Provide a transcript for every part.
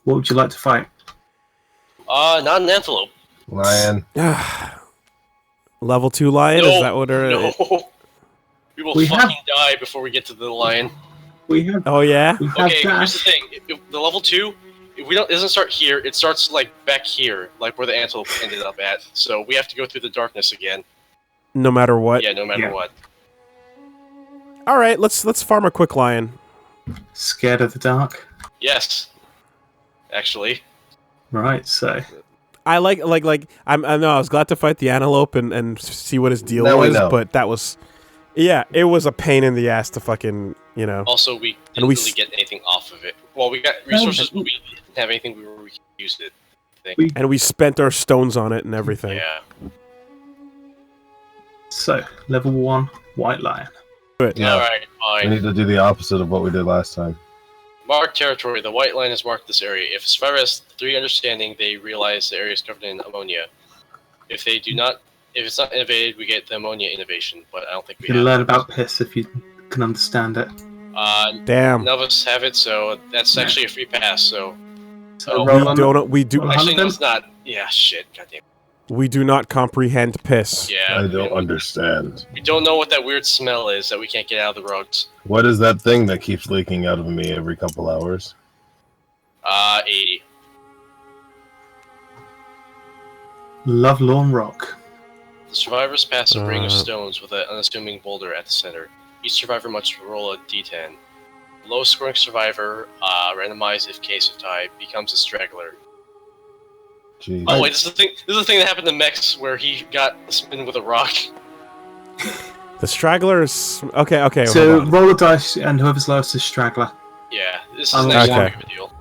What would you like to fight? Not an antelope. Lion. Level 2 lion? No, Is that what no. We will We fucking die before we get to the lion. We have. Oh, yeah? We have Okay, here's the dash. thing. If the level 2, if we don't, it doesn't start here. It starts like back here, like where the antelope ended up at. So we have to go through the darkness again. No matter what? Yeah, no matter what. Alright, let's farm a quick lion. Scared of the dark? Yes. Actually. Right, so. I I know, I was glad to fight the antelope and see what his deal Now we was, know. but that was... Yeah, it was a pain in the ass to fucking, you know... Also, we didn't really get anything off of it. Well, we got resources, but we didn't have anything we used it. I think. And we spent our stones on it and everything. Yeah. So, level 1, white lion. Good. Yeah. Alright, We fine. need to do the opposite of what we did last time. Mark territory. The white line has marked this area. If a survivor has 3 understanding, they realize the area is covered in ammonia. If they do not, if it's not innovated, we get the ammonia innovation. But I don't think we You have can learn it. about piss if you can understand it. Damn. None of us have it, so that's actually a free pass. So So, roll We do actually, no, them? it's not. Yeah, shit. Goddamn. we do not comprehend piss. Yeah. I don't understand. We don't know what that weird smell is that we can't get out of the rugs. What is that thing that keeps leaking out of me every couple hours? 80. Lovelorn Rock. The survivors pass a ring of Uh. stones with an unassuming boulder at the center. Each survivor must roll a d10. The lowest scoring survivor, randomized if case of tie, becomes a straggler. Jeez. Oh wait, this is the thing that happened to Mex where he got smitten with a rock. The stragglers... Okay, So, hold on. roll a dice, and whoever's lowest is Straggler. Yeah, this Oh, is actually okay. a big deal.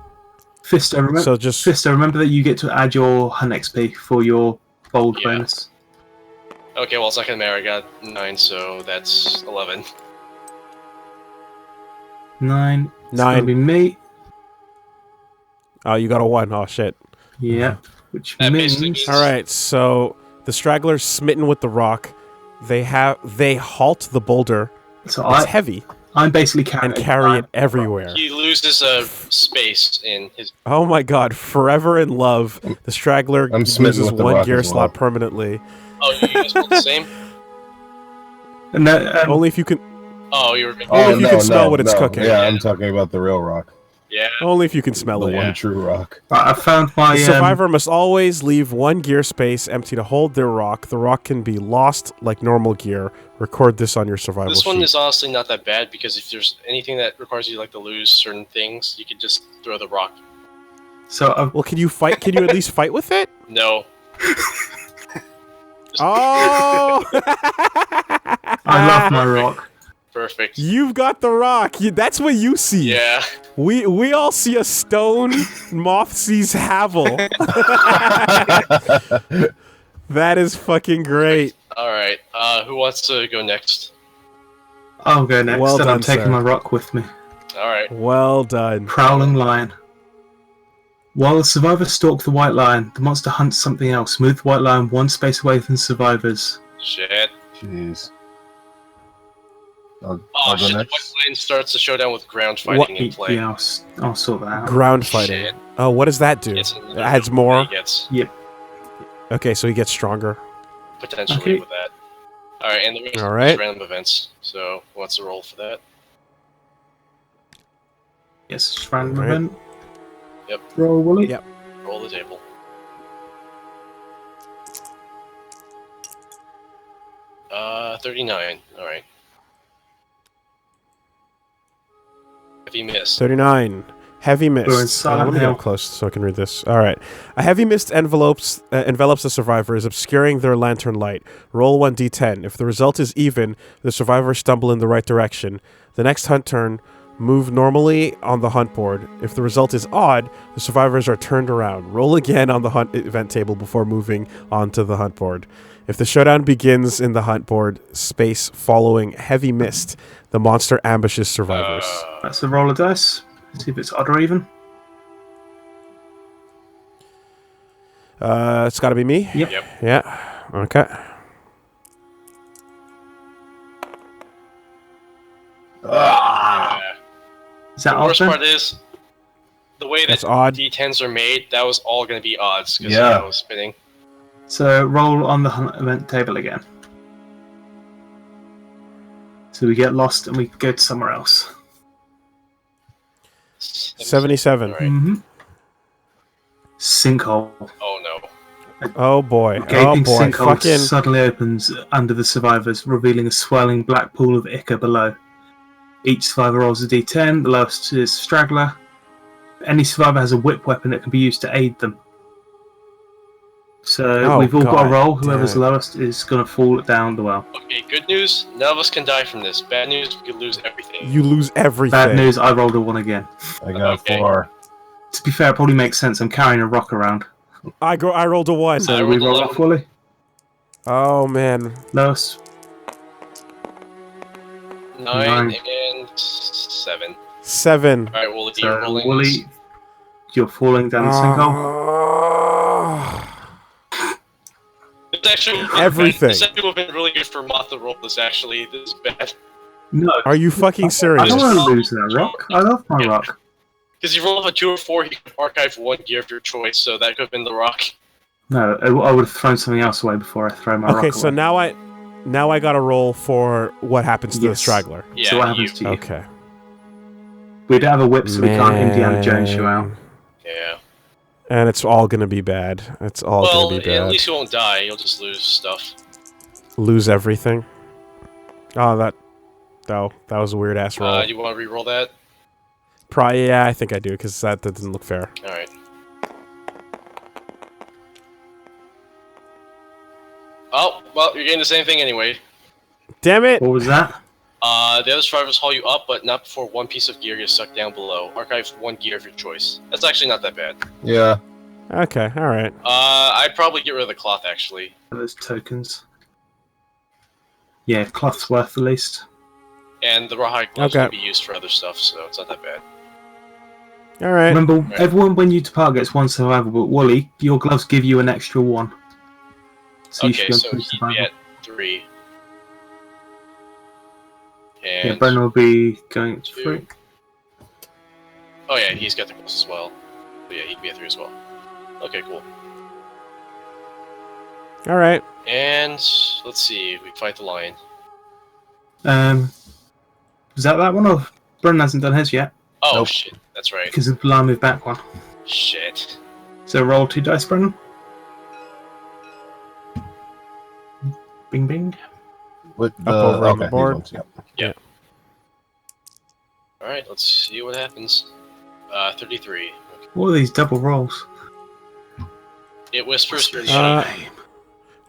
Fisto, remember, So just... Fisto, remember that you get to add your hunt XP for your bold Yeah. bonus. Okay, well, second mayor, I got 9, so that's 11. 9. It's 9. gonna be me. Oh, you got a 1. Oh, shit. Yeah. Which That basically means... means- Alright, so... The stragglers smitten with the rock. They halt the boulder. So It's heavy. I'm basically carrying And carry it everywhere. He loses space in his. Oh my god, forever in love. The straggler I'm smitten loses with the 1 rock gear as well. slot permanently. Oh, you guys both the same? And Only if you can... Oh, you were. Only if you can smell what it's cooking. Yeah, I'm talking about the real rock. Yeah. Only if you can smell The it. one true rock. I found my... The survivor must always leave 1 gear space empty to hold their rock. The rock can be lost like normal gear. Record this on your survival This one sheet. is honestly not that bad because if there's anything that requires you to lose certain things, you can just throw the rock. So Well, can you fight? Can you at least fight with it? No. Oh! I love my rock. Perfect. You've got the rock. That's what you see. Yeah. We all see a stone. Moth sees Havel. That is fucking great. Alright, who wants to go next? I'll go next, Well and I'm done, taking sir. my rock with me. Alright. Well done. Prowling lion. While the survivors stalk the white lion, the monster hunts something else. Move the white lion 1 space away from the survivors. Shit. Jeez. I'll Oh go shit, the next. white line starts the showdown with ground fighting in play. Yeah, I'll sort that out. Ground fighting. Shit. Oh, what does that do? It's It adds more. He gets Okay, so he gets stronger. potentially Okay. with that. Alright, and the rest Alright. is random events. So, what's the roll for that? Yes, just random Alright. event. Yep. Roll, Woolie. Yep. Roll the table. Uh, 39. Alright. Heavy miss. 39. Heavy mist. We're in Silent let me Hill. get close so I can read this. All right. A heavy mist envelops the survivors, obscuring their lantern light. Roll 1d10. If the result is even, the survivors stumble in the right direction. The next hunt turn, move normally on the hunt board. If the result is odd, the survivors are turned around. Roll again on the hunt event table before moving onto the hunt board. If the showdown begins in the hunt board space following heavy mist, the monster ambushes survivors. That's a roll of dice. See if it's odd or even. It's got to be me? Yep. Yep. Yeah. Okay. Yeah. Is that The worst odd part is, the way that That's odd. D10s are made, that was all going to be odds because Yeah. I was spinning. So roll on the hunt event table again. So we get lost and we go to somewhere else. 77. All right. Mm-hmm. Sinkhole. Oh no. Oh boy. A gaping Oh boy. sinkhole Fucking. suddenly opens under the survivors, revealing a swirling black pool of ichor below. Each survivor rolls a d10. The lowest is Straggler. Any survivor has a whip weapon that can be used to aid them. So Oh, we've all got God to roll. damn Whoever's it. lowest is going to fall down the well. Okay, good news. None of us can die from this. Bad news, we could lose everything. You lose everything. Bad news, I rolled a 1 again. I got Okay. 4. To be fair, it probably makes sense. I'm carrying a rock around. I rolled a 1. So I we rolled roll 11. off, Woolie. Oh man. Lowest. 9 Nine. and 7. 7. All right, Woolie, So you're rolling. Woolie, you're falling down the sinkhole. It's actually Everything. This actually would have been really good for Moth to roll this. Actually, this is bad No, Are you fucking I serious? don't want to lose that rock. I love my rock. because you roll up a 2 or 4, you can archive 1 gear of your choice. So that could have been the rock. No, I would have thrown something else away before I throw my rock Okay, away. so now I got to roll for what happens to the Yes. Straggler. Yeah, So what happens to you? Okay. We don't have a whip, so we can't Indiana Jones you out. Yeah. And it's all gonna be bad. It's all Well, gonna be at bad. least you won't die. You'll just lose stuff. Lose everything. Oh, that was a weird ass roll. You want to re-roll that? Probably, yeah, I think I do because that doesn't look fair. All right. Oh, well, you're getting the same thing anyway. Damn it! What was that? The other survivors haul you up, but not before 1 piece of gear gets stuck down below. Archive 1 gear of your choice. That's actually not that bad. Yeah. Okay, all right. I'd probably get rid of the cloth, actually. Those tokens. Yeah, cloth's worth the least. And the rawhide gloves Okay. can be used for other stuff, so it's not that bad. All right. Remember, everyone when you depart gets 1 survival, but Woolie, your gloves give you an extra 1. So you Okay, should so go he'd be at 3. And... Yeah, Brennan will be going to 2. 3. Oh yeah, he's got the gloves as well. So yeah, he can be at 3 as well. Okay, cool. All right. And let's see, we fight the lion. Is that one, or Brennan hasn't done his yet? Oh Nope. shit, that's right. Because of the line move back one. Shit. So roll 2 dice, Brennan. Bing bing. With the over on the these board. ones, yep. Alright, let's see what happens. 33. Okay. What are these double rolls? It whispers for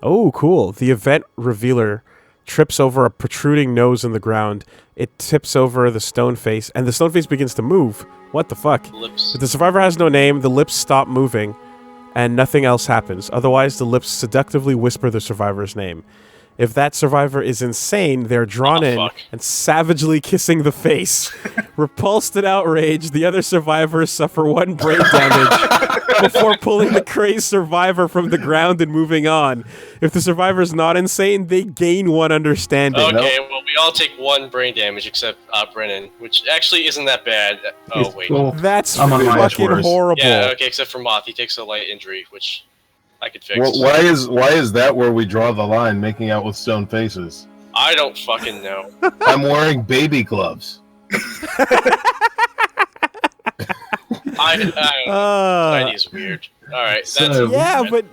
Oh, cool. The event revealer trips over a protruding nose in the ground. It tips over the stone face, and the stone face begins to move. What the fuck? lips. If the survivor has no name, the lips stop moving, and nothing else happens. Otherwise, the lips seductively whisper the survivor's name. If that survivor is insane, they're drawn in fuck. and savagely kissing the face. Repulsed and outraged, the other survivors suffer 1 brain damage before pulling the crazed survivor from the ground and moving on. If the survivor's not insane, they gain 1 understanding. Okay, well, we all take 1 brain damage except Brennan, which actually isn't that bad. Oh, It's wait. all- That's I'm on my fucking worse. horrible. Yeah, okay, except for Moth. He takes a light injury, which I could fix. Well, why is that where we draw the line, making out with stone faces? I don't fucking know. I'm wearing baby gloves. I don't know. This idea is weird. Alright, So- that's... Yeah, but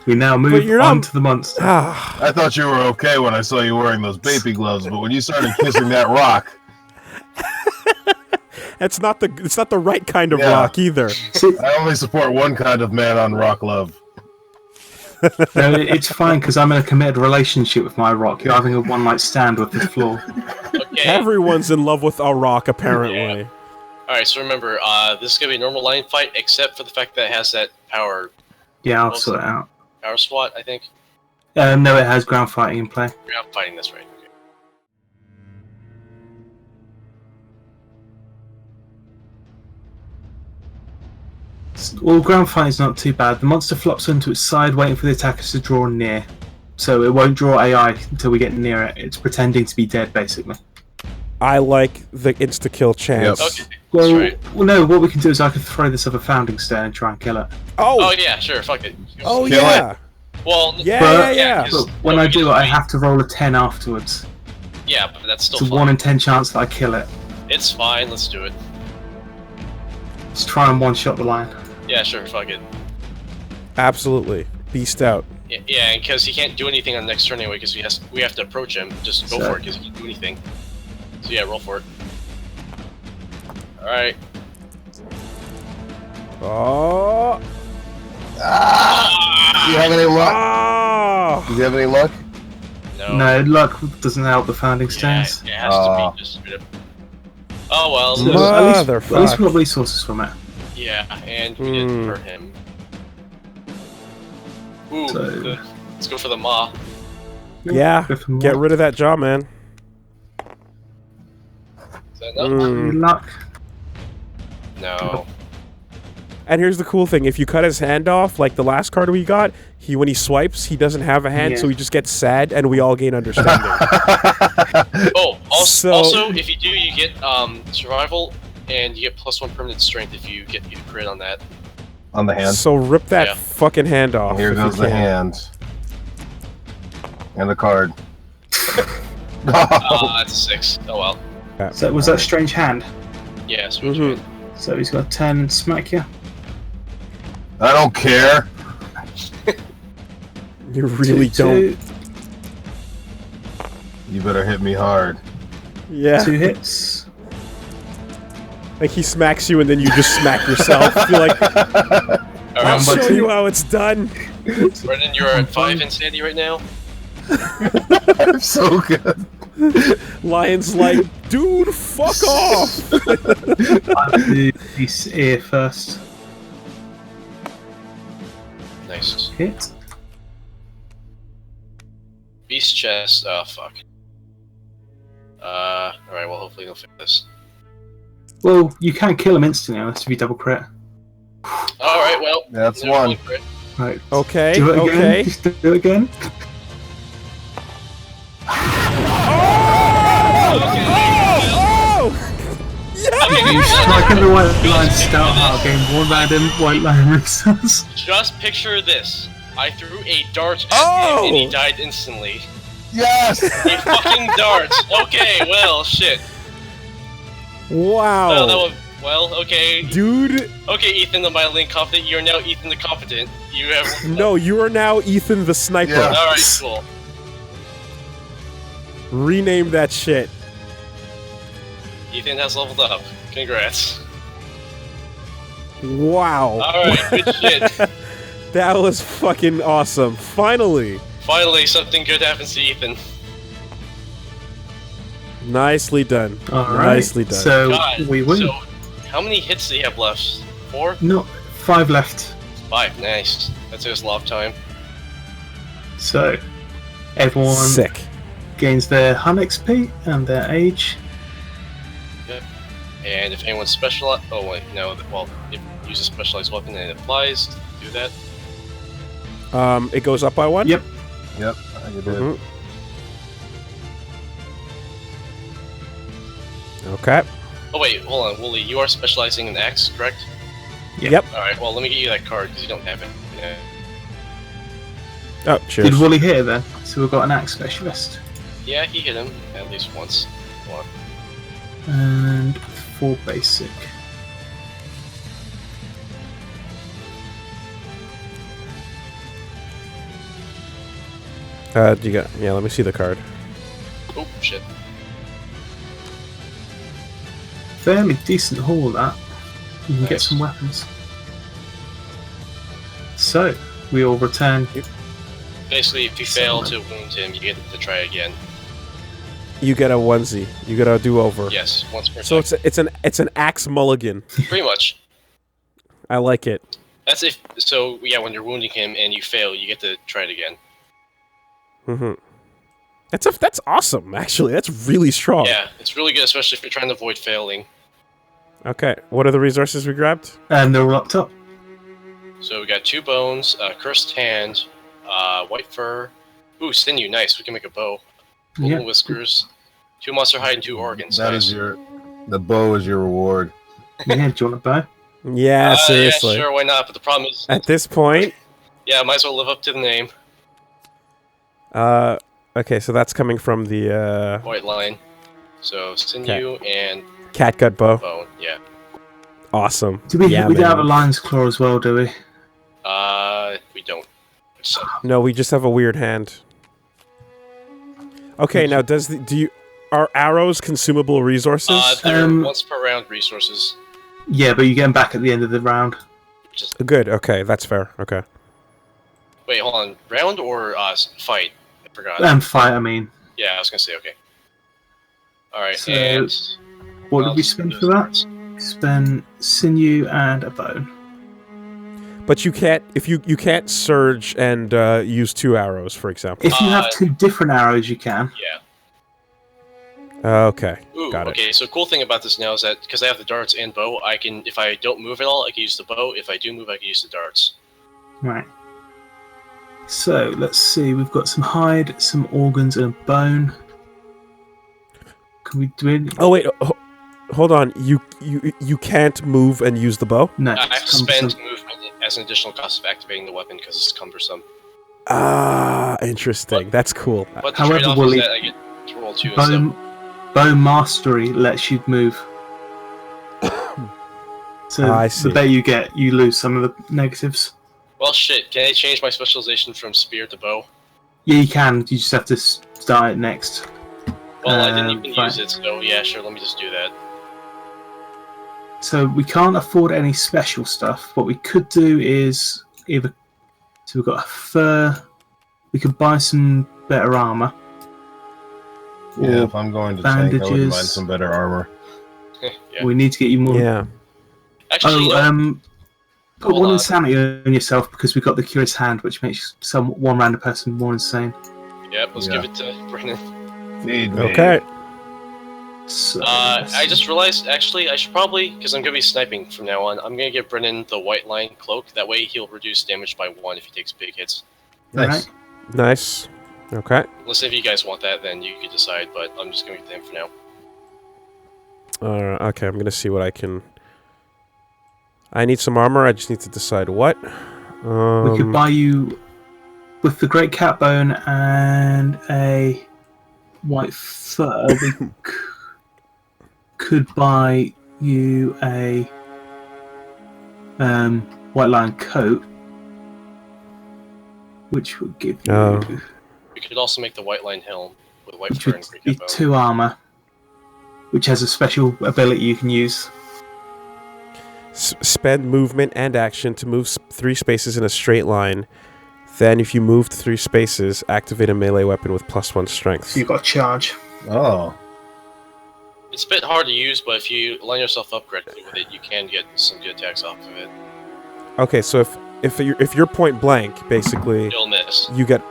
We now But move you're on not- to the monster. I thought you were okay when I saw you wearing those baby gloves, but when you started kissing that rock, it's not the right kind of Yeah. rock either. See, I only support one kind of man on rock love. no, it's fine because I'm in a committed relationship with my rock. You're having a one-night stand with the floor. Okay. Everyone's in love with a rock, apparently. Alright, so remember, this is gonna be a normal line fight, except for the fact that it has that power Yeah, I'll sort it out. SWAT, I think. No, it has ground fighting in play. We're not fighting this right. Okay. Well, ground fighting is not too bad. The monster flops onto its side, waiting for the attackers to draw near. So it won't draw AI until we get near it. It's pretending to be dead, basically. I like the insta-kill chance. Okay. Well, right. well, no. What we can do is I could throw this other founding stone and try and kill it. Oh yeah, sure, fuck it. Oh Kill yeah. Well, Yeah. But when I do it, I have to roll a 10 afterwards. Yeah, but that's still It's a fine. 1 in 10 chance that I kill it. It's fine. Let's do it. Let's try and one-shot the lion. Yeah, sure, fuck it. Absolutely. Beast out. Yeah, because he can't do anything on the next turn anyway, because we have to approach him. Just go So- for it, because he can't do anything. So yeah, roll for it. Alright. Oh. Do you have any luck? Oh. Do you have any luck? No. No, luck doesn't help the founding Yeah, stones. it has to be just straight up. Oh well. So let's- at least we got resources from it. Yeah, and we didn't hurt him. Ooh, So- good. Let's go for the maw. Yeah. Go for more. Get rid of that jaw, man. Is that enough? Luck. No. And here's the cool thing: if you cut his hand off, like the last card we got, when he swipes, he doesn't have a hand, so he just gets sad, and we all gain understanding. Oh, also, So- if you do, you get survival, and you get +1 permanent strength if you get a crit on that. On the hand. So rip that Yeah. fucking hand off. Here if you goes the can. hand. And the card. That's a 6. Oh well. So was that strange hand? Yeah, so Mhm. So he's got to turn and smack you. I don't care. You really don't. You better hit me hard. Yeah. 2 hits. Like he smacks you, and then you just smack yourself. You're like, I'll Alright, show you how it's done. Brennan, you're at 5 insanity right now. I'm so good. Lion's like, dude, fuck off. I'll do his ear first. Nice. Hit. Beast chest. Oh fuck. Alright, well hopefully they'll fix this. Well, you can't kill him instantly unless you double crit. Alright, well. That's there's one. crit. Right. Okay, Do it again. okay. Just do it again. You strike in the white line, start out game, 1 random white line resource. Just picture this. I threw a dart at Oh! him and he died instantly. Yes! A fucking dart! Okay, well, shit. Wow. Well, okay. Dude, Okay, Ethan the mildly incompetent. You're now Ethan the competent. You have. no, you are now Ethan the Sniper. Yeah. Alright, cool. Rename that shit. Ethan has leveled up. Congrats. Wow. Alright, good shit. That was fucking awesome. Finally. Finally, something good happens to Ethan. Nicely done. Alright. Nicely done. So God, we win. so how many hits do you have left? 4? No, 5 left. 5, nice. That's his love time. So everyone Sick. gains their hum XP and their age. Yep. And if anyone's specialized, oh wait, no. Well, if you use a specialized weapon and it applies, do that. It goes up by 1? Yep. Yep, you did. Mhm. Okay. Oh wait, hold on, Woolie. You are specializing in axe, correct? Yep. All right. Well, let me get you that card because you don't have it. Yeah. Oh, cheers. Did Woolie hit then? So we've got an axe specialist. Yeah, he hit him at least once. One. And 4 basic. You got? Yeah, let me see the card. Oh shit. Fairly decent haul that. You can get Nice. some weapons. So, we all return. Basically, if you fail to wound him, you get to try again. You get a onesie. You get a do-over. Yes, once per So time. it's an axe mulligan. Pretty much. I like it. That's if. So yeah, when you're wounding him and you fail, you get to try it again. Mm-hmm. That's awesome. Actually, that's really strong. Yeah, it's really good, especially if you're trying to avoid failing. Okay. What are the resources we grabbed? And they're all up top. So we got 2 bones, cursed hand, white fur. Ooh, sinew, nice. We can make a bow. Golden Yeah. whiskers, 2 monster hide, and 2 organs. That nice. is the bow is your reward. Yeah, do you want a bow? Yeah, seriously. Yeah, sure, why not? But the problem is, At this point, yeah, might as well live up to the name. okay, so that's coming from the White line. So sinew and catgut bow. bone. Yeah. Awesome. We yeah, don't have a man. lion's claw as well, do we? We don't. So, No, we just have a weird hand. Okay, now are arrows consumable resources? they're once per round resources. Yeah, but you get them back at the end of the round. Just Good. Okay, that's fair. Okay. wait, hold on. Round or fight? I forgot. Fight, I mean. Yeah, I was gonna say okay. All right, So, and What did we spend for that? We spent sinew and a bone. But you can't you can't surge and use 2 arrows, for example. If you have 2 different arrows, you can. yeah. Okay. Ooh, Got it. okay. So cool thing about this now is that because I have the darts and bow, I can if I don't move at all, I can use the bow. If I do move, I can use the darts. Right. So let's see. We've got some hide, some organs, and a bone. Can we do it? Oh wait, hold on. You can't move and use the bow? No. I have to it's spend cumbersome. movement as an additional cost of activating the weapon because it's cumbersome. Ah, interesting. That's cool. But the However, trade-off Woolie, is that I get to roll 2 instead. Bow mastery lets you move. So I see. the better you get, you lose some of the negatives. Well, shit. Can I change my specialization from spear to bow? Yeah, you can. You just have to start it next. Well, I didn't even fine. use it, so yeah, sure. Let me just do that. So we can't afford any special stuff. What we could do is either. So we've got a fur. We could buy some better armor. Yeah, Or if I'm going to tank, I wouldn't mind bandages. some better armor. Yeah. We need to get you more. Yeah. Actually, Put Hold one on. insanity on yourself because we've got the curious hand, which makes one random person more insane. Yep, let's Yeah. give it to Brennan. Feed me. Okay. So, I just realized, actually, I should probably, because I'm going to be sniping from now on, I'm going to give Brennan the white line cloak. That way he'll reduce damage by 1 if he takes big hits. Nice. Nice. Okay. Unless if you guys want that, then you can decide, but I'm just going to give it to him for now. Okay, I'm gonna see what I can. I need some armor. I just need to decide what. we could buy you with the great cat bone and a white fur. We could buy you a white lion coat, which would give you, Oh. We could also make the white line helm with white which fur would and be great bone. 2 armor, which has a special ability you can use. Spend movement and action to move 3 spaces in a straight line. Then, if you moved 3 spaces, activate a melee weapon with +1 strength. So you've got a charge. Oh. It's a bit hard to use, but if you line yourself up correctly with it, you can get some good attacks off of it. Okay, so if you're point blank, basically, You'll miss. you get.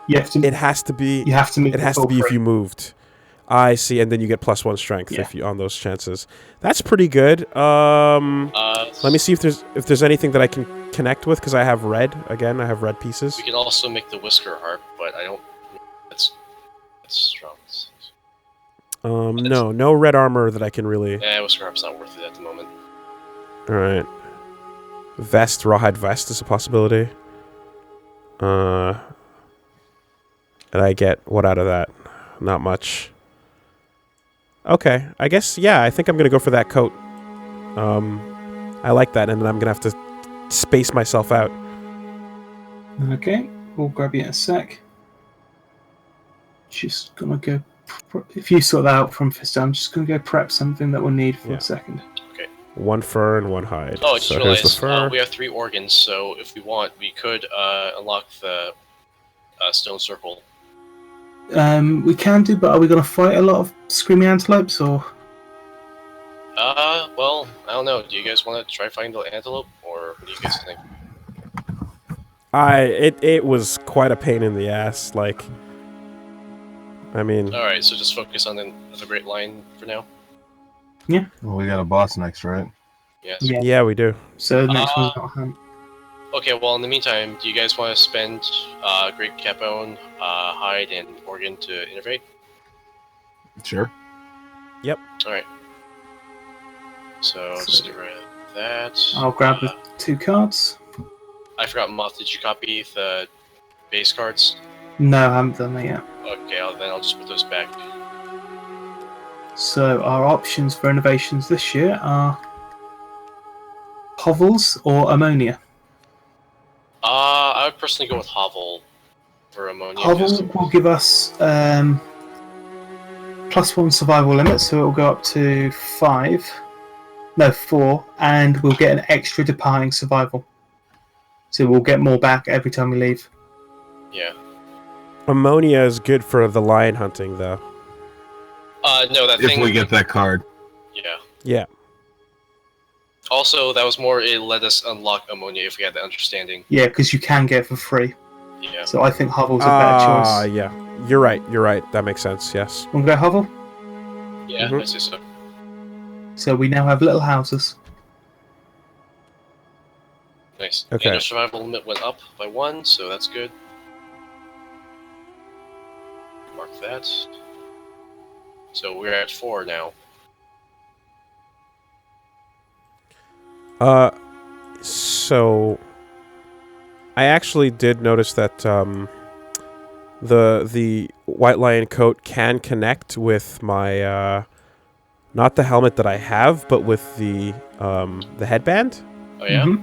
You have to. It has to be. You have to make It has to be if you moved. I see, and then you get +1 strength Yeah. if you on those chances. That's pretty good. Let me see if there's anything that I can connect with because I have red. Again, I have red pieces. We can also make the whisker harp, but I don't. That's strong. No red armor that I can really. Yeah, whisker harp's not worth it at the moment. All right. Vest, rawhide vest is a possibility. And I get what out of that? Not much. Okay, I guess, yeah, I think I'm going to go for that coat. I like that, and then I'm going to have to space myself out. Okay, we'll grab you in a sec. Just gonna go. If you sort that out from Fisto, I'm just gonna go prep something that we'll need for Yeah. a second. 1 fur and 1 hide. Oh, I just so here's the realized fur. we have 3 organs, so if we want, we could unlock the stone circle. We can do, but are we gonna fight a lot of screaming antelopes or? Well, I don't know. Do you guys want to try fighting the antelope, or what do you guys think? It was quite a pain in the ass. Like, I mean, All right, so just focus on the Great Lion for now. Well, we got a boss next, right? Yes. Yeah. yeah, we do. So the next one's not hunt. Okay. Well, in the meantime, do you guys want to spend Great Catbone, Hide, and Organ to innovate? Sure. All right. So just get rid of that. I'll grab the 2 cards. I forgot, Moth. Did you copy the base cards? No, I haven't done that yet. Okay, then I'll just put those back. So our options for innovations this year are hovels or ammonia. I would personally go with Hovel for ammonia. Hovel will give us +1 survival limit, so it will go up to 4, and we'll get an extra departing survival. So we'll get more back every time we leave. Yeah. Ammonia is good for the lion hunting, though. No, that thing. If we get that card. Yeah. Yeah. Also, that was more, it let us unlock ammonia if we had the understanding. Yeah, because you can get it for free. Yeah. So I think hovel's a better choice. Yeah. You're right. That makes sense, yes. Want to go hovel? Yeah, Mhm. I say so. So we now have little houses. Nice. Okay. And our survival limit went up by 1, so that's good. Mark that. So we're at 4 now. So I actually did notice that the white lion coat can connect with my not the helmet that I have, but with the headband, Oh yeah? Mhm.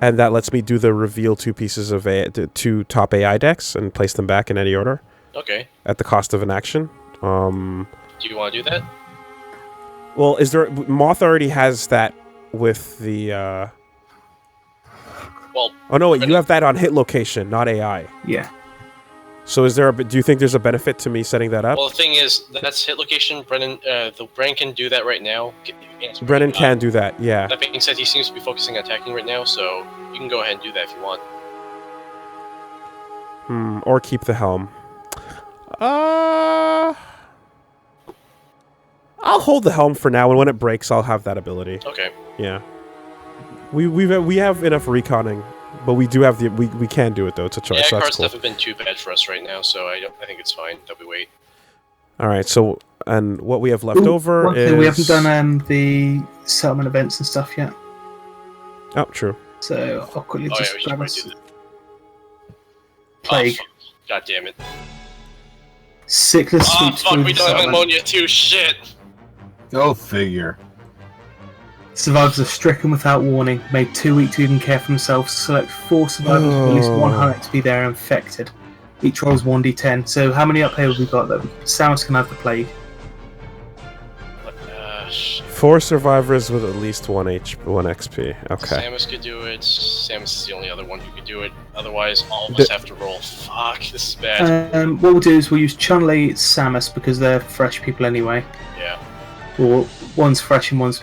and that lets me do the reveal 2 pieces of the 2 top AI decks and place them back in any order Okay. at the cost of an action. Do you want to do that? Well, is there Moth already has that with the Well, Oh no, wait, you have that on hit location, not AI. Yeah. So is there do you think there's a benefit to me setting that up? well, the thing is, that's hit location. Brennan can do that right now. Brennan can do that, yeah. That being said, he seems to be focusing on attacking right now, so you can go ahead and do that if you want. Or keep the helm. I'll hold the helm for now, and when it breaks, I'll have that ability. Okay. Yeah. We have enough reconning, but we do have the we can do it though. It's a choice. Yeah, So that's cards cool. haven't been too bad for us right now, so I think it's fine that we wait. All right. So and what we have left Ooh, over one is thing, we haven't done the settlement events and stuff yet. Oh, true. So I'll quickly Oh yeah, just we should grab probably us do that. plague. Oh, fuck. God damn it. Sickless Oh sweeps fuck, food we don't have settlement. ammonia too, shit! Go figure. Survivors are stricken without warning, made too weak to even care for themselves. Select 4 survivors with at least 1 hunter to be there infected. Each rolls 1d10. So how many up here have we got though? Samus can have the plague. Shit. 4 survivors with at least 1 XP. Okay. Samus could do it. Samus is the only other one who could do it. Otherwise, all of us have to roll. Fuck, this is bad. What we'll do is we'll use Chun-Li, Samus, because they're fresh people anyway. Yeah. Or one's fresh and one's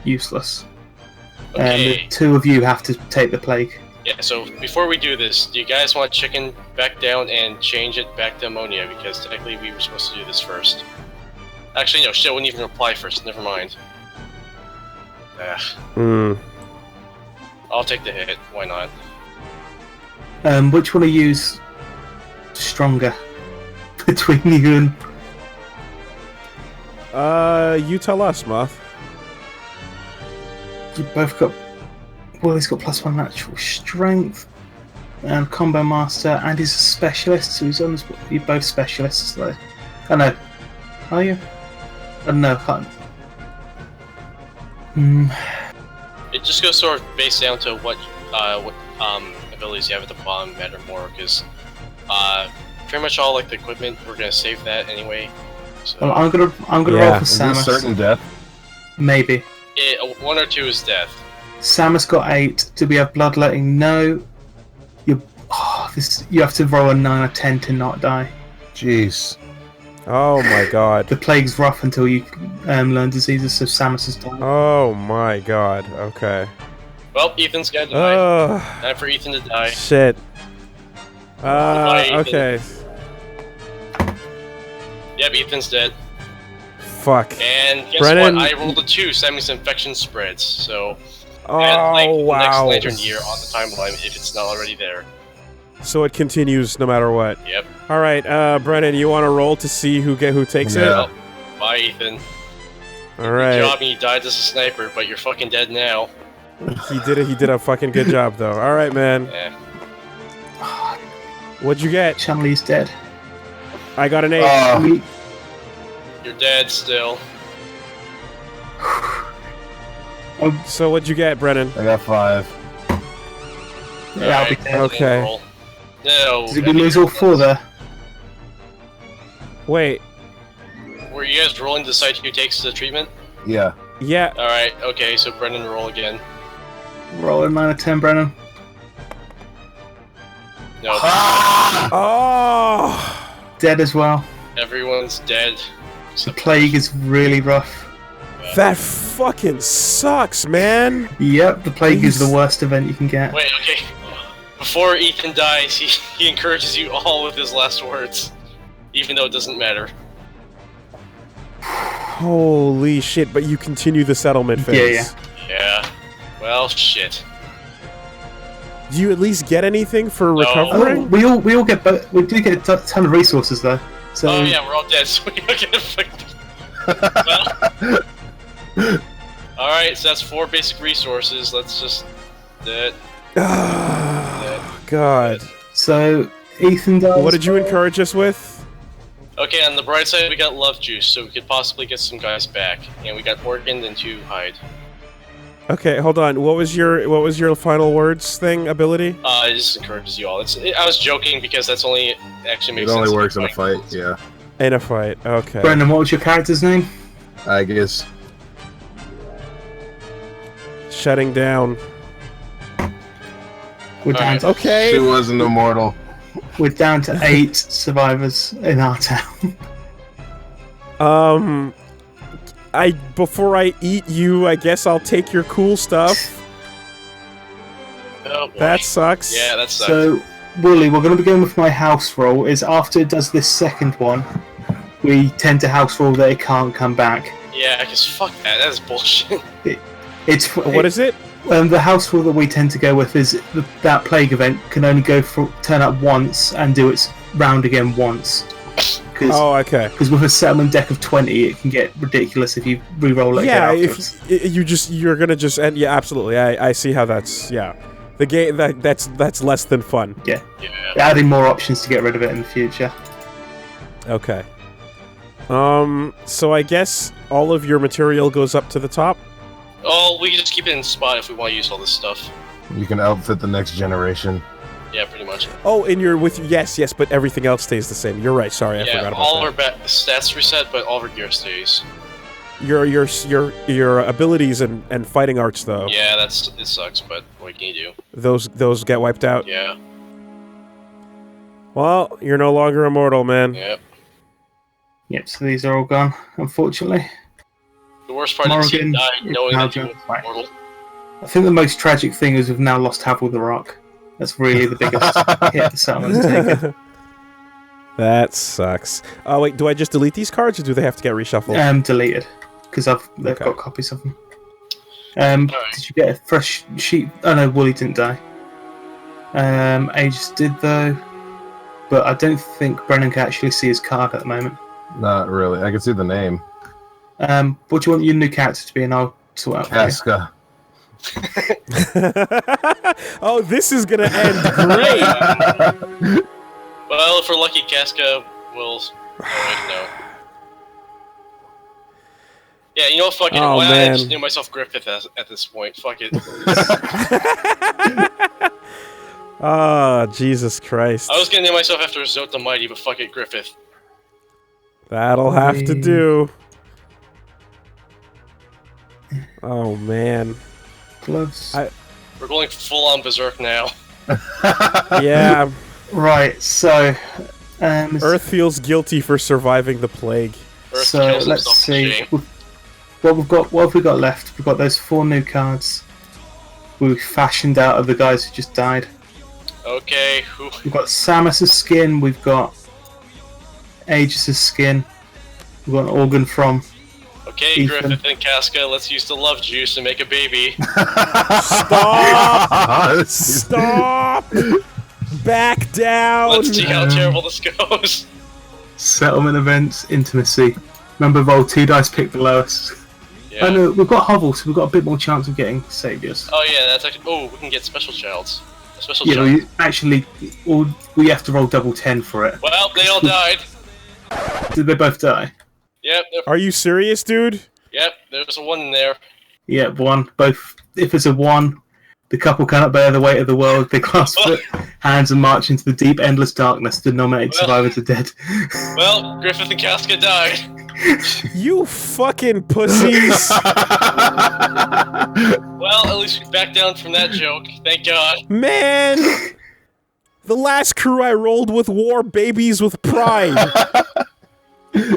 useless. And Okay. the 2 of you have to take the plague. Yeah, so before we do this, do you guys want chicken back down and change it back to ammonia? Because technically we were supposed to do this first. Actually, no, shit wouldn't even reply first. Never mind. I'll take the hit. Why not? Which one of you's stronger between you and... You tell us, Moth. You both got... Well, he's got +1 natural strength and combo master, and he's a specialist, so he's on this... You're both specialists, though. Oh, no. Are you? Oh, no, I can't. It just goes sort of based down to what abilities you have at the bottom matter more, because pretty much all like the equipment we're gonna save that anyway. So Well, I'm gonna Yeah. roll for Is this Samus. certain death? Maybe. 1 or 2 is death. Samus got 8. Do we have bloodletting? No. You have to roll a 9 or 10 to not die. Jeez. Oh my god. The plague's rough until you learn diseases, so Samus has died. Oh my god. Okay. Well, Ethan's gotta die. Oh Time for Ethan to die. shit. Goodbye, Ethan. Okay. Yep, Ethan's dead. Fuck. And guess Brennan- what? I rolled a 2. Sammy's infection spreads. So Oh add, like, wow. next lantern year on the timeline if it's not already there. So it continues no matter what. Yep. All right, Brennan, you want to roll to see who takes Yeah. it? Bye, Ethan. All right. Good job, and you died as a sniper, but you're fucking dead now. He did a fucking good job, though. All right, man. Yeah. What'd you get? Chun-Li's dead. I got an 8. You're dead still. So what'd you get, Brennan? I got 5. Yeah, I'll be dead. Okay. Roll. No. Did we lose all 4 there? Wait. Were you guys rolling to decide who takes the treatment? Yeah. Yeah. Alright, okay, so Brennan, roll again. Roll a 9 or 10, Brennan. No. Oh. Dead as well. Everyone's dead. The plague is really rough. That fucking sucks, man. Yep, the plague is Jeez. the worst event you can get. Wait, okay. Before Ethan dies, he encourages you all with his last words. Even though it doesn't matter. Holy shit, but you continue the settlement phase. Yeah. Well, shit. Do you at least get anything for No. recovering? We all get, but we do get a ton of resources though. So Oh yeah, we're all dead, so we don't get fucking... Well... Alright, so that's 4 basic resources. Let's just... God. So Ethan dies. What did you encourage us with? Okay, on the bright side, we got love juice, so we could possibly get some guys back. And we got organ and 2 hide. Okay, hold on. What was your final words thing ability? It just encourages you all. I was joking because that's only actually makes It sense. only works in a fight, yeah. In a fight. Okay. Brendan, what was your character's name? I guess. Shutting down. We're down Alright. to, Okay. She wasn't immortal. we're down to 8 survivors in our town. Before I eat you, I guess I'll take your cool stuff. Oh, boy. That sucks. Yeah, that sucks. So, Woolie, we're going to be going with my house roll. Is after it does this second one, we tend to house roll that it can't come back. Yeah, because fuck that. That's bullshit. What is it? The house rule that we tend to go with is that plague event can only turn up once and do its round again once. Oh, okay. Because with a settlement deck of 20, it can get ridiculous if you re-roll it Yeah, again if afterwards. you're gonna just end. Yeah, absolutely. I see how that's. Yeah, the game that's less than fun. Yeah. Yeah. Adding more options to get rid of it in the future. Okay. So I guess all of your material goes up to the top. Oh, we can just keep it in spot if we want to use all this stuff. You can outfit the next generation. Yeah, pretty much. Oh, and you're with yes, but everything else stays the same. You're right. Sorry, I Yeah, forgot all about our stats reset, but all of our gear stays. that. Your abilities and fighting arts though. Yeah, it sucks, but what can you do? Those get wiped out. Yeah. Well, you're no longer immortal, man. Yep. Yep, so these are all gone, unfortunately. The worst part is he Morgan, died knowing that he Morgan, was right. immortal. I think the most tragic thing is we've now lost Havel the Rock. That's really the biggest hit the settlement's taken. That sucks. Oh wait, do I just delete these cards or do they have to get reshuffled? Deleted, because they've Okay. got copies of them. Did you get a fresh sheet? Oh no, Woolie didn't die. Aegis did though, but I don't think Brennan can actually see his card at the moment. Not really. I can see the name. What do you want your new character to be? And I'll sort out for you. Casca. Oh, this is gonna end great. Well, if we're lucky, Casca will... Oh, wait, no. Yeah, you know what, fuck it. Oh, Why not I man. just name myself Griffith at this point? Fuck it. Oh, Jesus Christ. I was gonna name myself after Zot the Mighty, but fuck it, Griffith. That'll have to do. Oh, man. Gloves. We're going full-on berserk now. Yeah, Right. So, Earth feels guilty for surviving the plague. Earth so kills let's himself in see. shame. What have we got left? We've got those 4 new cards we fashioned out of the guys who just died. Okay, who... We've got Samus's skin. We've got Aegis's skin. We've got an organ from. Okay, Ethan. Griffith and Casca, let's use the love juice and make a baby. Stop! Stop! Back down! Let's see how terrible this goes. Settlement events, intimacy. Remember, roll 2 dice, pick the lowest. Yeah. I know, we've got Hovel, so we've got a bit more chance of getting Saviors. Oh yeah, that's actually. Oh, we can get special childs. A special Yeah, child. we have to roll double 10 for it. Well, they all died. Did they both die? Yep. Are you serious, dude? Yep. There's a 1 in there. Yeah, 1. Both. If it's a 1, the couple cannot bear the weight of the world. They clasp hands and march into the deep, endless darkness to nominate survivors are dead. Well, Griffith and Casca died. You fucking pussies! Well, at least we backed down from that joke. Thank God. Man! The last crew I rolled with wore babies with pride.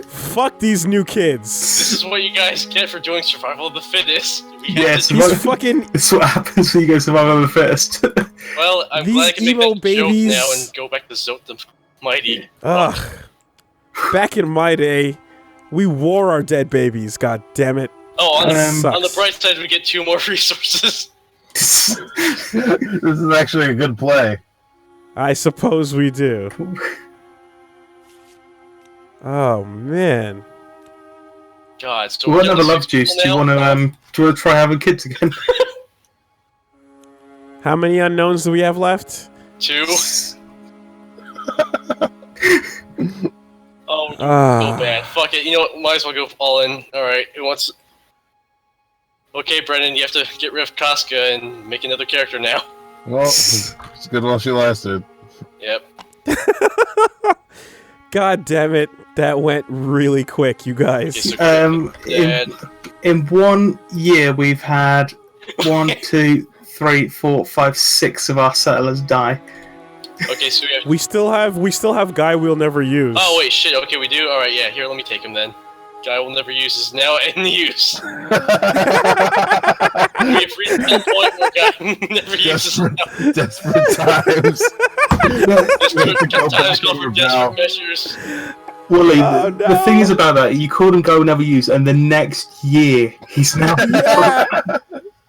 Fuck these new kids. This is what you guys get for doing survival of the fittest. We Yes, have to These fucking That's what happens when you go survival of the fittest. Well, I'm These glad I can make emo that babies- joke now and go back to Zote the Mighty. Ugh. Back in my day, we wore our dead babies, god damn it. Oh, on the Sucks. bright side, we get 2 more resources. This is actually a good play. I suppose we do. Oh, man. God, so We we're won't down have a to love 6 juice. Do you people want now? to try having kids again? How many unknowns do we have left? 2. Oh, so Ah. bad. Fuck it. You know what? Might as well go all in. Alright, who wants... Okay, Brennan, you have to get rid of Casca and make another character now. Well, it's good while she lasted. Yep. God damn it. That went really quick, you guys. Okay, so Dad. In 1 year, we've had 1, 2, 3, 4, 5, 6 of our settlers die. Okay, so we have... We still have guy we'll never use. Oh, wait, shit. Okay, we do? Alright, yeah. Here, let me take him then. Guy will never use is now in use. We have reached that point where guy never uses now. Desperate times. Desperate Go times back call in for your desperate mouth. measures. Woolie, Oh, the thing no. is about that, you called him go never use, and the next year, he's now... Yeah!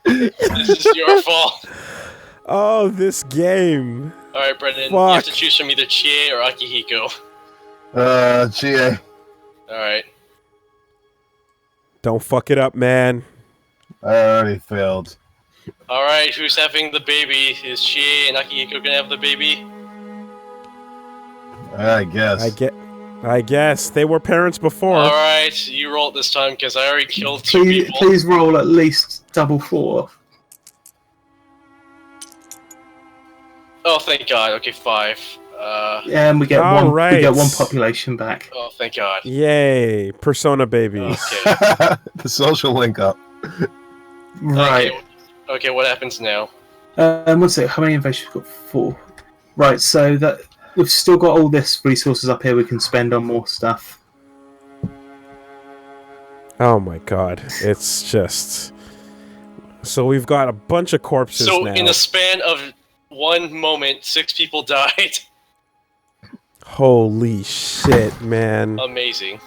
This is your fault. Oh, this game. Alright, Brendan, you Fuck. have to choose from either Chie or Akihiko. Chie. Alright. Don't fuck it up, man. I already failed. Alright, who's having the baby? Is Chie and Akihiko gonna have the baby? I guess. I guess. They were parents before. Alright, you roll it this time because I already killed 2 people. Please roll at least double 4. Oh, thank God. Okay, 5. And we get All one. right. We get 1 population back. Oh, thank God. Yay. Persona babies. Okay. The social link up. Right. Okay, what happens now? One sec. How many invasions? We've got 4. Right. So that we've still got all this resources up here we can spend on more stuff. Oh my god. It's just... So we've got a bunch of corpses So, now. in the span of 1 moment, 6 people died. Holy shit, man. Amazing.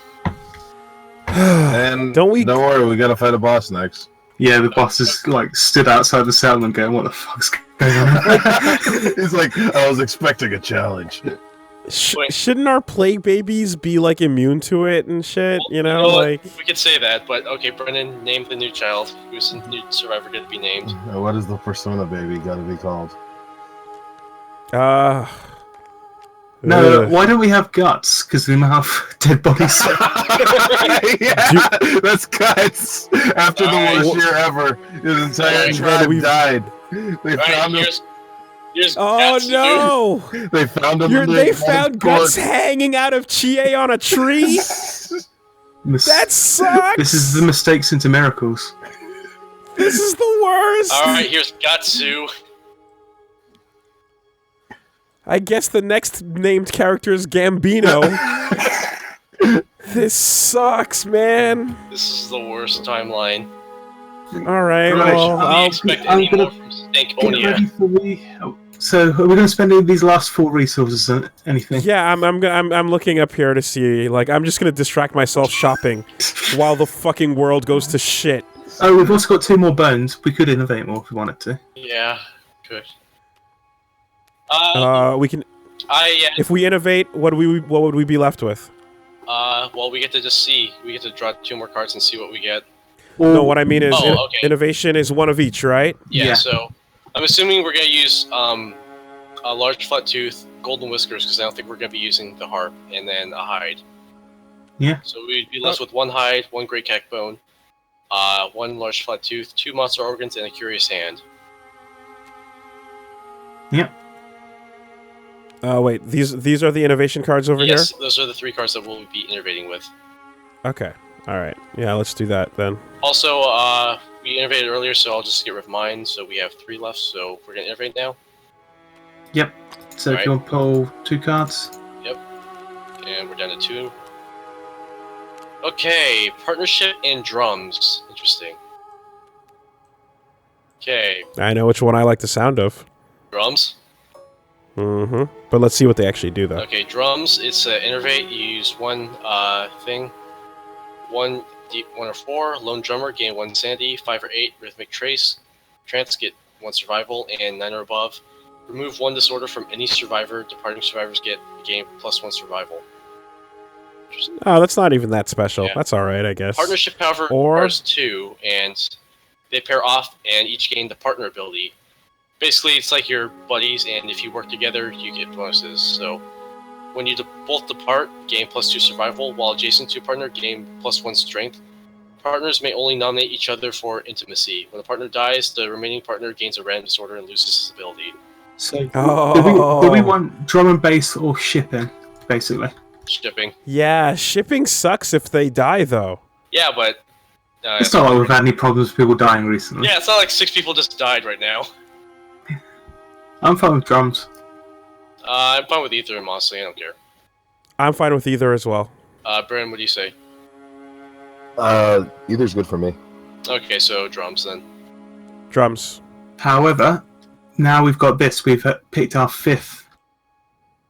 And Don't we- Don't worry, we gotta fight a boss next. Yeah, the boss is like stood outside the settlement going, "What the fuck's going on?" He's like, I was expecting a challenge. Wait. Shouldn't our plague babies be, like, immune to it and shit? You know, Well, like... we could say that, but okay, Brennan, name the new child. Who's the new survivor going to be named? What is the persona baby gotta be called? No, ugh. why don't we have guts? Because we have dead bodies. Yeah, that's cuts. After the Alright. worst year ever, his entire Alright, tribe we've- died. They Alright, found him. here's Oh Katsu. no! They found him. They found guts hanging out of Chie on a tree? That sucks! This is the mistakes into miracles. This is the worst! Alright, here's Gatsu. I guess the next named character is Gambino. This sucks, man. This is the worst timeline. Alright, Right, well, How do you I'll... expect I'm any gonna more from Get Stankonia? ready for the... So, are we going to spend any of these last 4 resources on anything? Yeah, I'm looking up here to see, like, I'm just gonna distract myself shopping while the fucking world goes to shit. Oh, we've also got 2 more bones. We could innovate more if we wanted to. Yeah, good. We can... Yeah. If we innovate, what would we be left with? Well, we get to just see. We get to draw 2 more cards and see what we get. No, what I mean is okay. innovation is one of each, right? Yeah, Yeah. so I'm assuming we're going to use a large flat tooth, golden whiskers, because I don't think we're going to be using the harp, and then a hide. Yeah. So we'd be left with one hide, one great cack bone, one large flat tooth, 2 monster organs, and a curious hand. Yep. Wait, these are the innovation cards over Yes, those are the 3 cards that we'll be innovating with. here? Okay. All right. Yeah, let's do that then. Also, we innovated earlier, so I'll just get rid of mine. So we have 3 left, so we're going to innovate now. Yep. So if you want to pull 2 cards. Yep. And we're down to 2. Okay, partnership and drums. Interesting. Okay, I know which one I like the sound of. drums. Mm-hmm. But let's see what they actually do, though. Okay, drums. It's innervate. You use one thing. 1 or 4. Lone drummer gain 1 sanity. 5 or 8 rhythmic trace. Trance get 1 survival and 9 or above. Remove 1 disorder from any survivor. Departing survivors gain +1 survival. Oh, that's not even that special. Yeah. That's all right, I guess. Partnership, however, Or- pairs 2, and they pair off and each gain the partner ability. Basically, it's like your buddies, and if you work together, you get bonuses. So, when you both depart, gain +2 survival, while adjacent to a partner, gain +1 strength. Partners may only nominate each other for intimacy. When a partner dies, the remaining partner gains a random disorder and loses his ability. So Oh. do we want drum and bass or shipping, basically? Shipping. Yeah, shipping sucks if they die, though. Yeah, but... It's not like we've had any problems with people dying recently. yeah, it's not like 6 people just died right now. I'm fine with drums. I'm fine with either, honestly, I don't care. I'm fine with either as well. Brennan, what do you say? Either's good for me. Okay, so drums then. Drums. However, now we've got this. We've picked our 5th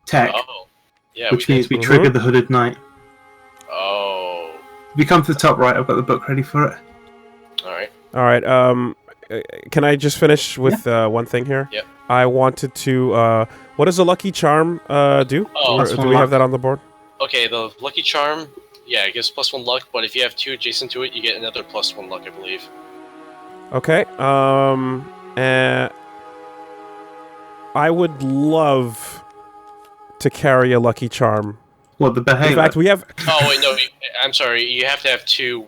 tech, Oh. Yeah, which we means did. we triggered the Hooded Knight. Oh. If you come to the top right, I've got the book ready for it. Alright. All right. Can I just finish with one thing here? Yep. I wanted to. What does a lucky charm do? Oh, Or Plus do 1 we have luck. that on the board? Okay, the Lucky Charm, yeah, it gives +1 luck, but if you have 2 adjacent to it, you get another +1 luck, I believe. Okay. I would love to carry a lucky charm. What, the In behavior? fact, we have. Oh, wait, no, I'm sorry, you have to have 2,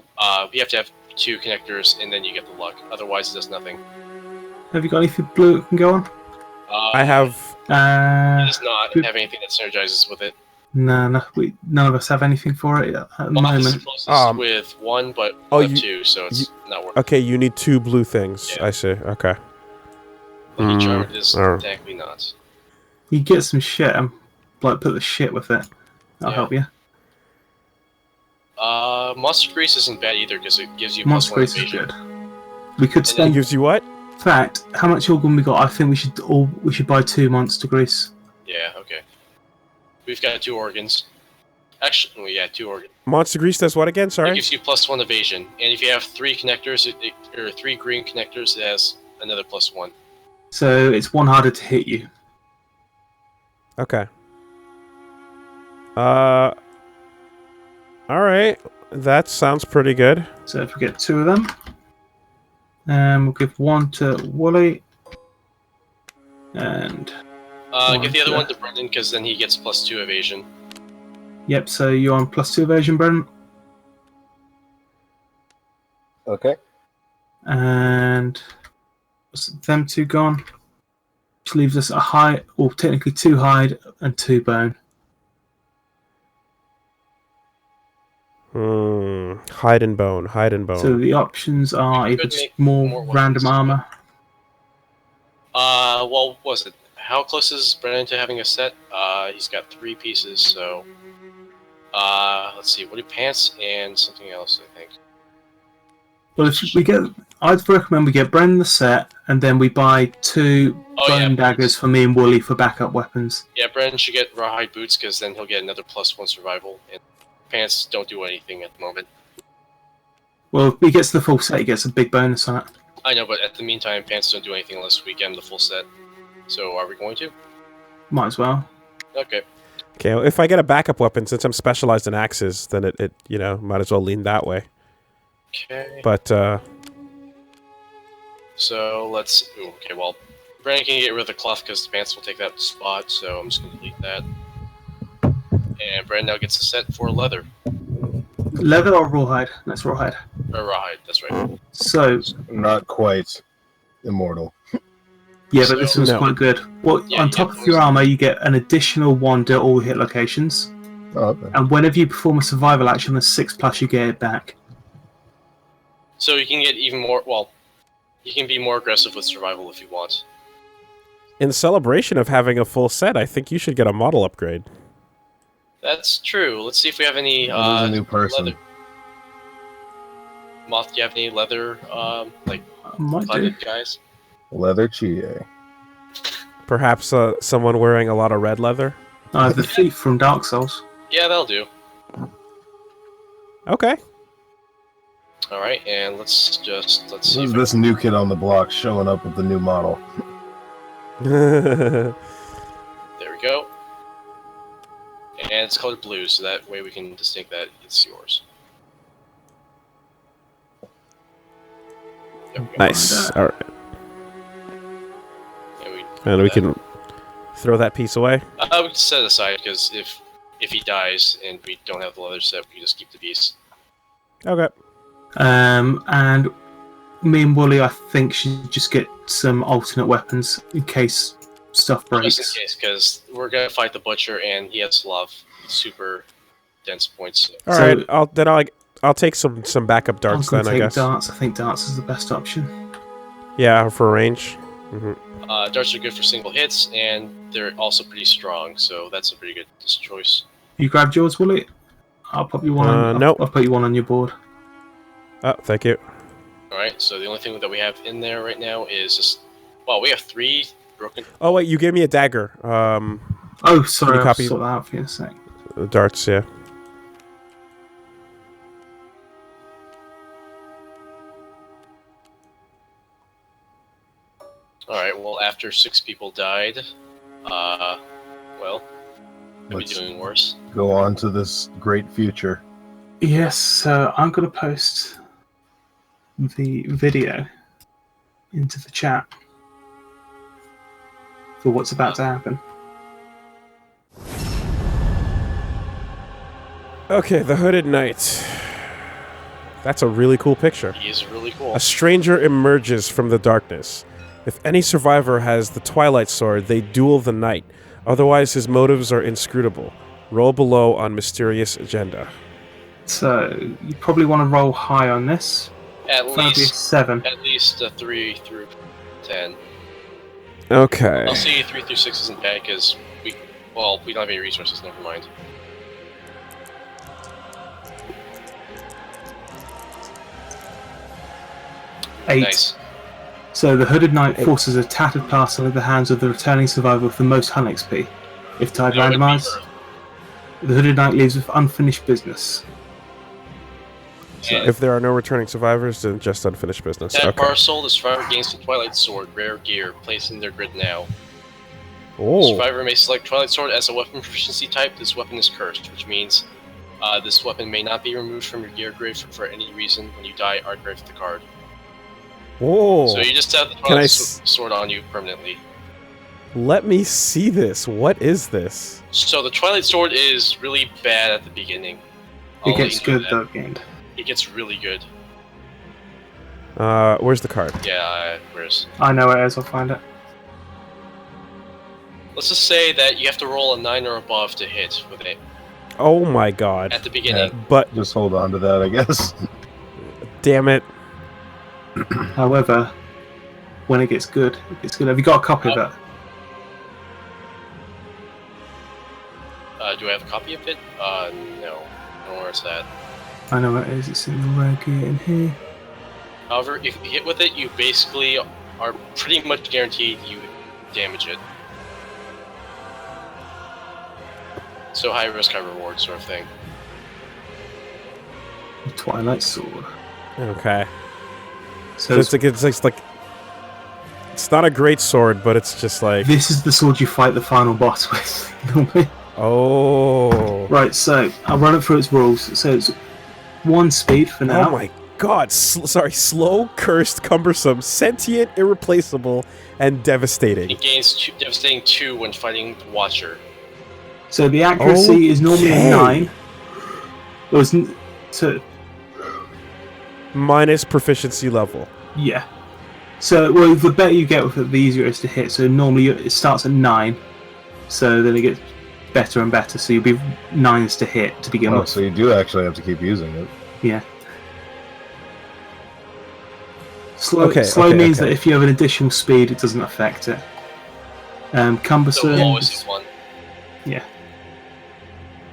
you have to have 2 connectors, and then you get the luck. Otherwise, it does nothing. Have you got anything blue that can go on? I have. It does not have anything that synergizes with it. No, none of us have anything for it at the Well, this is moment. closest with 1, but oh, we have you- 2, so it's not working. Okay, you need 2 blue things. Yeah. I see. Okay. Lucky Charm is alright. technically not. You get some shit and put the shit with it. That'll Yeah. help you. Monster Grease isn't bad either, because it gives you Monster +1 Grease is evasion. good. We could It spend. gives you what? In fact, how much organ we got? I think we should buy 2 Monster Grease. Yeah, okay. We've got 2 organs. Actually, well, yeah, 2 organs. Monster Grease does what again? It Sorry. gives you +1 evasion, and if you have 3 connectors, or 3 green connectors, it has another +1. So it's 1 harder to hit you. Okay. All right. That sounds pretty good. So if we get 2 of them, we'll give 1 to Woolie, and Give the other One one to Brennan, because then he gets +2 evasion. yep. So you're on +2 evasion, Brennan, Okay. and what's them 2 gone, which leaves us a hide, or technically 2 hide and 2 bone. Hide and bone. Hide and bone. So the options are You either could just make more more random weapons. armor. Well, what was it? How close is Brennan to having a set? He's got 3 pieces, so... let's see, Woody Pants and something else, I think. Well, if we get, I'd recommend we get Brennan the set, and then we buy 2 Oh, bone yeah. daggers for me and Woolie for backup weapons. Yeah, Brennan should get Rawhide Boots, because then he'll get another +1 survival, and Pants don't do anything at the moment. Well, if he gets the full set, he gets a big bonus on it. I know, but at the meantime, Pants don't do anything unless we get him the full set. So, are we going to? Might as well. Okay. Okay, well, if I get a backup weapon, since I'm specialized in axes, then it might as well lean that way. Okay. But So let's. Ooh, okay, well, Brennan can get rid of the cloth because the pants will take that spot. So I'm just gonna complete that. And Brennan now gets a set for leather. Leather or rawhide? That's rawhide. Or rawhide, that's right. So, Not quite immortal. yeah, but this one's No. quite good. Well, Yeah, on top yeah, of your armor, you get an additional 1 to all hit locations. Oh, okay. And whenever you perform a survival action with 6+, you get it back. So you can get even more. Well, you can be more aggressive with survival if you want. in celebration of having a full set, I think you should get a model upgrade. That's true. Let's see if we have any. There's a new person. Leather. Moth, do you have any leather, like Might do. plated guys? Leather Chie. Perhaps someone wearing a lot of red leather. The thief from Dark Souls. Yeah, that'll do. Okay. All right, and let's see. Who's this new kid on the block showing up with the new model? There we go. And it's colored blue, so that way we can distinct that it's yours. There we go. Nice. All right. And We can throw that piece away. we can set it aside because if he dies and we don't have the leather set, we can just keep the piece. Okay. And me and Woolie, I think, should just get some alternate weapons in case stuff breaks. Just in case, because we're gonna fight the butcher, and he has a lot of super dense points. All So- right. I'll take some backup darts I'm then. gonna I take guess. darts. I think darts is the best option. Yeah, for range. Hmm. Darts are good for single hits, and they're also pretty strong, so that's a pretty good choice. You grabbed yours, Woolie? I'll pop you one. Nope. I'll put you one on your board. Oh, thank you. Alright, so the only thing that we have in there right now is just... Well, we have 3 broken... Oh wait, you gave me a dagger. Oh, sorry. you I'll copy- sort that out for you in a sec. Darts. Yeah. Alright, well, after 6 people died, well, could be Let's doing worse. go on to this great future. Yes, so I'm going to post the video into the chat for what's about to happen. Okay, the Hooded Knight. That's a really cool picture. He is really cool. A stranger emerges from the darkness. If any survivor has the Twilight Sword, they duel the knight. Otherwise, his motives are inscrutable. Roll below on mysterious agenda. So you probably want to roll high on this. At That'll be a least 7. a 3 through 10. Okay. I'll say 3 through 6 isn't bad because we don't have any resources. Never mind. Eight. Nice. So the Hooded Knight forces a tattered parcel in the hands of the returning survivor with the most hunt XP. If tied No, it'd be randomized, the Hooded Knight leaves with unfinished business. And If there are no returning survivors, then just unfinished business. that Okay. parcel, the survivor gains the Twilight Sword, rare gear, placed in their grid now. The Oh. survivor may select Twilight Sword as a weapon proficiency type. This weapon is cursed, which means this weapon may not be removed from your gear grid for any reason. When you die, archive the card. Whoa. So you just have the Can Twilight I s- Sword on you permanently. Let me see this. What is this? So the Twilight Sword is really bad at the beginning. I'll It let gets you know good that. though at the end. It gets really good. Where's the card? Yeah, where's... I know it is, I'll find it. Let's just say that you have to roll a 9 or above to hit with it Oh my god. at the beginning. But, Just hold on to that, I guess. damn it. However, when it gets good, it gets good. Have you got a copy of that? Do I have a copy of it? No. I don't know where it's at. I know it is. It's in the rare gear in here. However, if you hit with it, you basically are pretty much guaranteed you damage it. So high risk, high reward sort of thing. Twilight Sword. Okay. So So it's like it's not a great sword, but it's just like this is the sword you fight the final boss with. normally. oh. Right, so I'll run it through its rules. So it's 1 speed for now. Oh my God, slow, cursed, cumbersome, sentient, irreplaceable, and devastating. It gains devastating 2 when fighting the Watcher. So the accuracy is normally a 9. So minus proficiency level. yeah. So well, the better you get with it, the easier it is to hit. So normally it starts at 9. So then it gets better and better. So you'll be 9s to hit to begin with. So you do actually have to keep using it. Yeah. Slow means that if you have an additional speed, it doesn't affect it. Cumbersome. The lowest is 1. Yeah.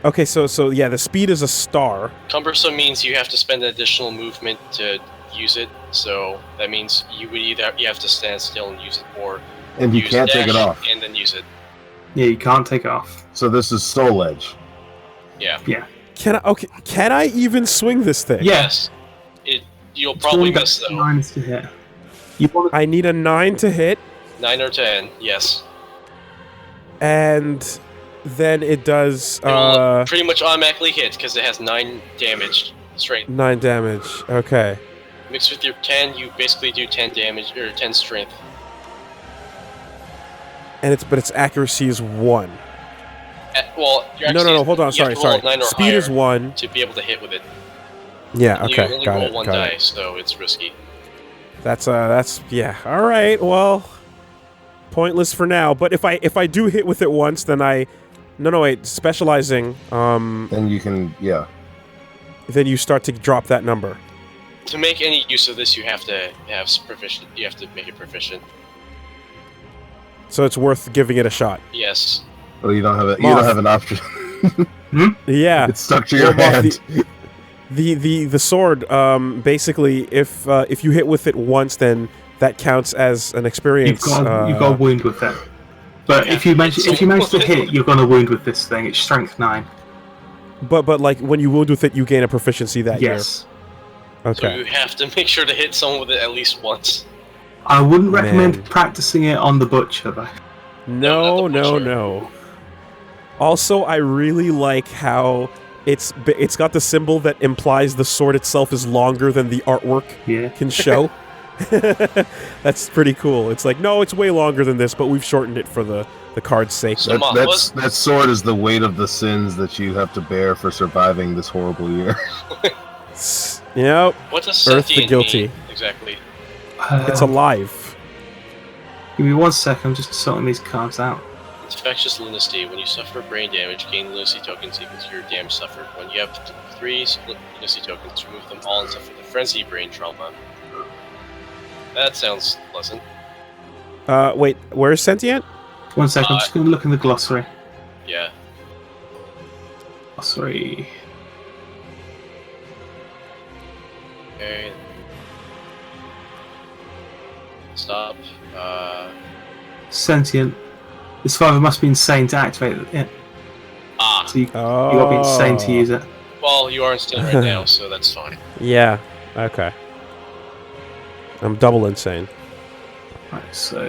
Okay, so yeah, the speed is a star. Cumbersome means you have to spend an additional movement to use it. So that means you have to stand still and use it, or And you use can't take it dash off. and then use it. Yeah, you can't take it off. So this is Soul Edge. Yeah. Yeah. Can I even swing this thing? Yes. You'll probably miss though. 9s to hit. You want to I need a 9 to hit, 9 or 10. Yes. and then it does It will pretty much automatically hit because it has 9 damage strength. 9 damage. Okay. Mixed with your 10, you basically do 10 damage or 10 strength. And its accuracy is 1. Well, your No, accuracy hold on. you have Sorry, to roll sorry. 9 or Speed higher is 1. to be able to hit with it. Yeah. And Okay. You only Got roll it. 1 Got die, it. so it's risky. That's yeah. All right. Well, pointless for now. But if I do hit with it once, then no wait, specializing. Then you can, yeah. Then you start to drop that number. To make any use of this, you have to have proficient. You have to make it proficient. So it's worth giving it a shot. Yes. Oh, you don't have it. You Moth. don't have an option. Yeah. It's stuck to your Well, Moth, hand. The sword. Basically, if you hit with it once, then that counts as an experience. you've got a wound with it. But if you manage to hit, you're going to wound with this thing. It's strength 9. But like when you wound with it, you gain a proficiency that Yes. year. So Okay. you have to make sure to hit someone with it at least once. I wouldn't recommend Man. practicing it on the butcher though. No. not the butcher. Also, I really like how it's got the symbol that implies the sword itself is longer than the artwork Yeah. can show. That's pretty cool. It's like, no, it's way longer than this, but we've shortened it for the card's sake. So Moth, That sword is the weight of the sins that you have to bear for surviving this horrible year. Yep, what does Earth the sentient guilty. mean exactly? It's alive. Give me 1 second, I'm just sorting these cards out. Infectious lunacy. When you suffer brain damage, gain lunacy tokens equal to your damage suffered. When you have 3 lunacy tokens, remove them all and suffer the frenzy brain trauma. That sounds pleasant. Wait, where's Sentient? 1 second, I'm just going to look in the glossary. Yeah. Glossary. Okay. Stop. Sentient. The survivor must be insane to activate it. Ah. So you got to be insane to use it. Well, you are insane right now, so that's fine. Yeah. Okay. I'm double insane. Right, so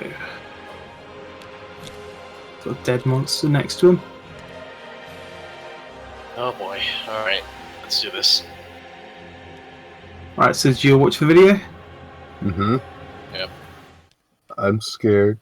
got a dead monster next to him. Oh boy. Alright. Let's do this. Right, so did you watch the video? Mm-hmm. Yep. I'm scared.